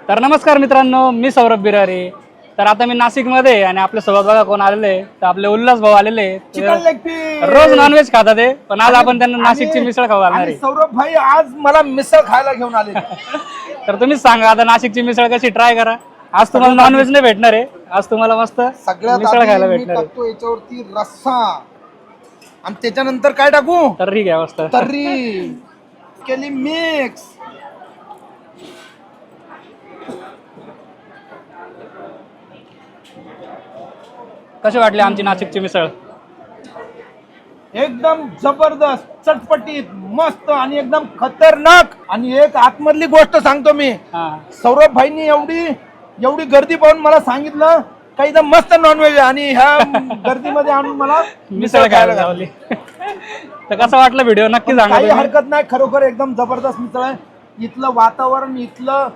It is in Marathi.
तर नमस्कार मित्रांनो, मी सौरभ बिरारी. तर आता मी नाशिकमध्ये आणि आपल्या सोबत बघा कोण आलेले, तर आपले उल्हास भाऊ आलेले. चिकन लेग पीस रोज नॉनव्हेज खातात ते, पण आज आपण त्यांना नाशिकची मिसळ खाऊ घालणार आहे. सौरभ भाई आज मला मिसळ खायला घेऊन आले. तर तुम्हीच सांगा आता नाशिकची मिसळ कशी ट्राय करा. आज तुम्हाला नॉनव्हेज नाही भेटणार आहे, आज तुम्हाला मस्त सगळ्यात मिसळ खायला आधी मी भेटणार आहे. टाकतो याच्यावरती रस्सा आणि त्याच्यानंतर काय टाकू तर ठीक आहे मस्त. तर्री केली मिक्स. कशी वाटली आमची नाशिकची मिसळ? एकदम जबरदस्त, चटपटीत, मस्त आणि एकदम खतरनाक. आणि एक आतमधली गोष्ट सांगतो मी, हा, सौरभ भाईनी एवढी गर्दी पाहून मला सांगितलं काही एकदम मस्त नॉनव्हेज आहे आणि ह्या गर्दीमध्ये आणून मला मिसळ खायला लावली. तर कसं वाटलं व्हिडिओ नक्की सांगा काही तुम्ही. हरकत नाही, खरोखर एकदम जबरदस्त मिसळ आहे. इथलं वातावरण, इथलं